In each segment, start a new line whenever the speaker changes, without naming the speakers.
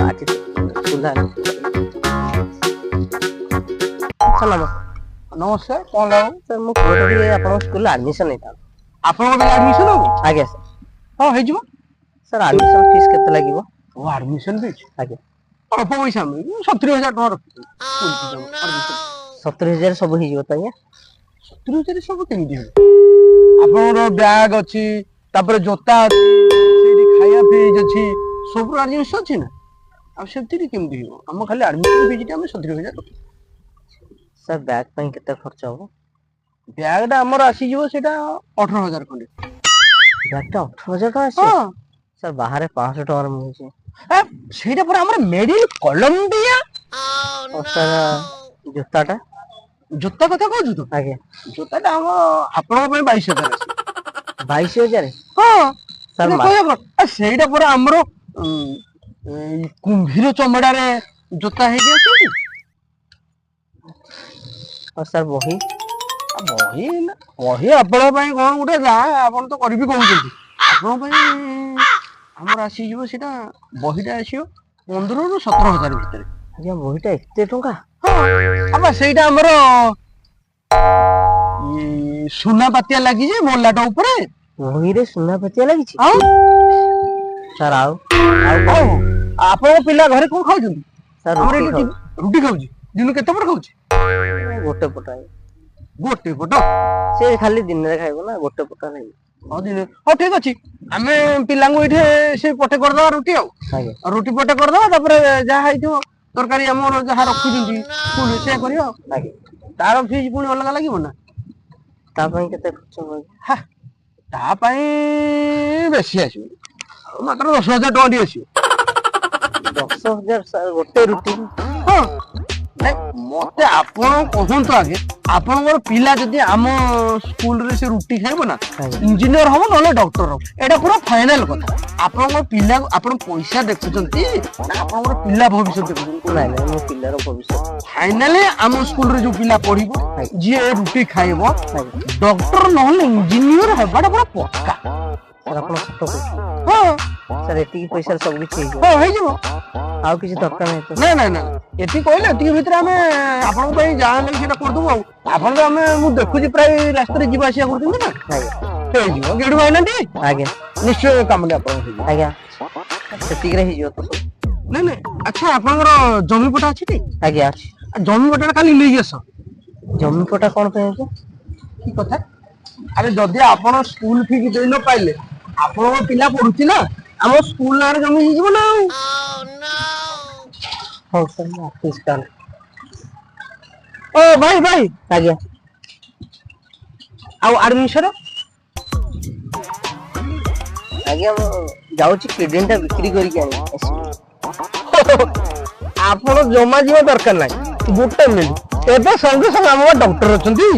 ଆଜି ସୁଧା ନମସ୍କାର।
ନମସ୍କାର, କଣ ଲାଭ?
ସାର୍ ମୁଁ ପୁଅଟା ଟିକେ ଆପଣଙ୍କ ସ୍କୁଲରେ ଆଡମିସନ ହେଇଥାନ୍ତା।
ଆପଣଙ୍କ ପିଲା ଆଡମିସନ ହବ?
ଆଜ୍ଞା ସାର୍।
ହଁ ହେଇଯିବ।
ସାର୍ ଆଡମିସନ ଫିସ୍ କେତେ ଲାଗିବ?
ଓ ଆଡମିସନ ଫିସ୍
ଆଜ୍ଞା
ଅଳ୍ପ ପଇସା ମିଳିବ, 70,000 ଟଙ୍କା ରଖିଥିବେ।
70,000 ସବୁ ହେଇଯିବ ତ ଆଜ୍ଞା?
70,000 ସବୁ କେମିତି ହେବ? ଆପଣଙ୍କର ବ୍ୟାଗ ଅଛି, ତାପରେ ଜୋତା ଅଛି, ସେଇଠି ଖାଇବା ଫିସ୍ ଅଛି, ସବୁର ଜିନିଷ ଅଛି ନା, ଆଉ ସେଥିରେ କେମିତି ହେବ? ଆମ ଖାଲି ଆଡମିସନ ଫିସ୍ ଟା ଆମେ 70,000 ରଖିବୁ।
ସାର୍ ବ୍ୟାଗ୍ ପାଇଁ କେତେ ଖର୍ଚ୍ଚ ହବ?
ବ୍ୟାଗ ଟା ଆମର ଆସିଯିବ ସେଇଟା 18,000 ଖଣ୍ଡେ।
ବ୍ୟାଗଟା 18,000 ଟଙ୍କା ଆସିବ?
ହଁ
ସାର୍ ବାହାରେ 500 ଟଙ୍କାରେ ମିଳୁଛି।
ସେଇଟା ପରେ ଆମର ମେଡ୍ ଇନ୍ କଲମ୍ବିଆ।
ସାର୍ ଜୋତାଟା?
ଜୋତା କଥା କହୁଛୁ ତ?
ଆଜ୍ଞା।
ଜୋତାଟା ଆମ ଆପଣଙ୍କ ପାଇଁ 22,000 ଆସିବ।
22,000?
ହଁ
ସାର୍
ସେଇଟା ପରେ ଆମର କୁମ୍ଭୀର ଚମଡାରେ ଜୋତା ହେଇକି ଆସୁଛି।
ଆଉ ସାର୍ ବହି?
ବହି ଆପଣଙ୍କ ପାଇଁ କଣ ଗୋଟେ ଯାହା ଆପଣ ତ କରିବି କହୁଛନ୍ତି, ଆପଣଙ୍କ ପାଇଁ ଆମର ଆସିଯିବ ସେଇଟା, ବହିଟା ଆସିବ 15,000 ରୁ 17,000 ଭିତରେ।
ଆଜ୍ଞା ବହିଟା ଏତେ ଟଙ୍କା?
ହଁ ସେଇଟା ଆମର ସୁନା ପାତିଆ ଲାଗିଛି ମଲାଟ ଉପରେ।
ବହିରେ ସୁନା ପାତିଆ ଲାଗିଛି?
ଆଉ
ସାର୍ ଆଉ
ଆପଣଙ୍କ ପିଲା ଘରେ କଣ ଖାଉଛନ୍ତି?
ସାର୍
ଆମର
ରୁଟି
ଏଠି
ଖାଉଛି।
ରୁଟି ଖାଉଛି। ଦିନକୁ କେତେ ପଟ ଖାଉଛି?
ଗୋଟେ ପଟ।
ଗୋଟେ ପଟ?
ସେ ଖାଲି ଦିନରେ ଖାଇବ ନା, ଗୋଟେ ପଟ ଖାଇବ।
ହଉ ଠିକ ଅଛି, ଆମେ ପିଲାଙ୍କୁ ଏଇଠି ସେ ପଟେ କରିଦବା ରୁଟି। ଆଉ
ଆଜ୍ଞା
ରୁଟି ପଟେ କରିଦବା, ତାପରେ ଯାହା ହେଇଥିବ ତରକାରୀ ଆମର ଯାହା ରଖୁଛନ୍ତି ସ୍କୁଲରେ ସେଇଆ କରିବା।
ଆଜ୍ଞା।
ତାର ଫିସ୍ ପୁଣି ଅଲଗା ଲାଗିବ ନା?
ତା ପାଇଁ କେତେ ଖର୍ଚ୍ଚ ହବ?
ତା ପାଇଁ ବେଶୀ ଆସିବ, ମାତ୍ର 10,000 ଟଙ୍କା ଟି ଆସିବ।
10,000 ସାର୍ ଗୋଟେ ରୁଟି?
ହଁ ନାଇଁ, ମତେ ଆପଣ କହନ୍ତୁ ଆଗେ, ଆପଣଙ୍କର ପିଲା ଯଦି ଆମ ସ୍କୁଲରେ ସେ ରୁଟି ଖାଇବ ନା, ଇଞ୍ଜିନିୟର ହବ ନହେଲେ ଡକ୍ଟର ହବ, ଏଇଟା ପୁରା ଫାଇନାଲ କଥା। ଆପଣଙ୍କ ପିଲା, ଆପଣ ପଇସା ଦେଖୁଛନ୍ତି ନା ଆପଣଙ୍କର ପିଲା ଭବିଷ୍ୟତ ଦେଖୁଛନ୍ତି?
ନାଇଁ ନାଇଁ, ମୋ ପିଲାର ଭବିଷ୍ୟତ।
ଫାଇନାଲି ଆମ ସ୍କୁଲରେ ଯୋଉ ପିଲା ପଢିବ, ଯିଏ ରୁଟି ଖାଇବ, ଡକ୍ଟର ନହେଲେ ଇଞ୍ଜିନିୟର ହେବାଟା ପୁରା ପକ୍କା।
ସାର୍ ଆପଣ ସତ କହୁଛନ୍ତି?
ହଁ
ସାର୍ ଏତିକି ପଇସାରେ ସବୁ କିଛି ହେଇଯିବ?
ହଁ ହେଇଯିବ।
ଆଉ କିଛି ଦରକାର ନାହିଁ ତ?
ନାଇଁ, ଏତିକି କହିଲେ ଏତିକି ଭିତରେ ଆମେ ଆପଣଙ୍କ ପାଇଁ ଯାହା ହେଲେ ସେଟା କରିଦବୁ। ଆଉ ଆପଣ ତ ମୁଁ ଦେଖୁଛି ପ୍ରାୟ ରାସ୍ତାରେ ଯିବା ଆସିବା କରୁଛନ୍ତି ନା, ହେଇଯିବ। ଗେଡୁ ଭାଇନାହାନ୍ତି?
ଆଜ୍ଞା
ନିଶ୍ଚୟ କାମଟି ଆପଣଙ୍କ ହେଇଯିବ।
ଆଜ୍ଞା ସେତିକିରେ ହେଇଯିବ ତ?
ନାଇଁ ଆଚ୍ଛା, ଆପଣଙ୍କର ଜମି ପଟା ଅଛି ଟି?
ଆଜ୍ଞା ଅଛି।
ଜମି ପଟା ଟା କାଲି ନେଇକି ଆସ।
ଜମି ପଟା କଣ ପାଇଁ ଆଜ୍ଞା?
କି କଥା? ଆରେ ଯଦି ଆପଣ ସ୍କୁଲ ଫି ଦେଇ ନ ପାଇଲେ, ଆପଣଙ୍କ ପିଲା ପଢୁଛି ନା, ଆମ ସ୍କୁଲ ନାଁରେ ଜମି ହେଇଯିବ ନା। ଆଉ
ହଉ ସାର୍ ମୁଁ ଆସୁଛି ତାହେଲେ।
ଓ ଭାଇ
ଆଜ୍ଞା।
ଆଉ ଆଡମିସନ?
ଆଜ୍ଞା ମୁଁ ଯାଉଛି କିଡନୀ ଟା ବିକ୍ରି କରିକି ଆସିବି।
ଆପଣ ଜମା ଯିବା ଦରକାର ନାହିଁ, ଗୋଟେ ମିନିଟ୍, ଏବେ ସଙ୍ଗେ ସଙ୍ଗେ ଆମ ଡକ୍ଟର ଅଛନ୍ତି।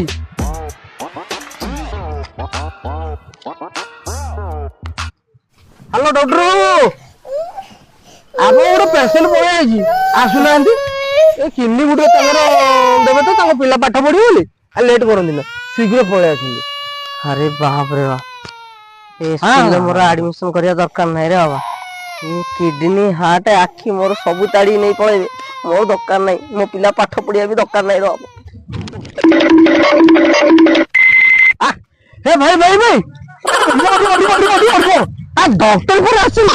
ହ୍ୟାଲୋ ଡକ୍ଟର ବାବୁ, ଆପଣ ଗୋଟେ ପେସେଣ୍ଟ ପଳେଇ ଆଇଛି, ଆସୁନାହାନ୍ତି। ଏ କିଡନୀ ଗୋଟେ ତାଙ୍କର ଦେବେ ତ, ତାଙ୍କ ପିଲା ପାଠ ପଢିବ ବୋଲି, ଆଉ ଲେଟ୍ କରନ୍ତି ନା, ଶୀଘ୍ର ପଳେଇ ଆସନ୍ତୁ।
ଆରେ ବାପରେ ବାପ, ଏ ସ୍କୁଲରେ ମୋର ଆଡମିସନ କରିବା ଦରକାର ନାହିଁ ରେ ବାବା। କିଡନୀ, ହାର୍ଟ, ଆଖି ମୋର ସବୁ ତାଡିକି ନେଇ ପଳେଇବେ, ମୋର ଦରକାର ନାହିଁ। ମୋ ପିଲା ପାଠ ପଢିବା ବି ଦରକାର ନାହିଁ ରେ ବାବା।
ହେ ଭାଇ ଡକ୍ଟର ପରେ ଆସିବ।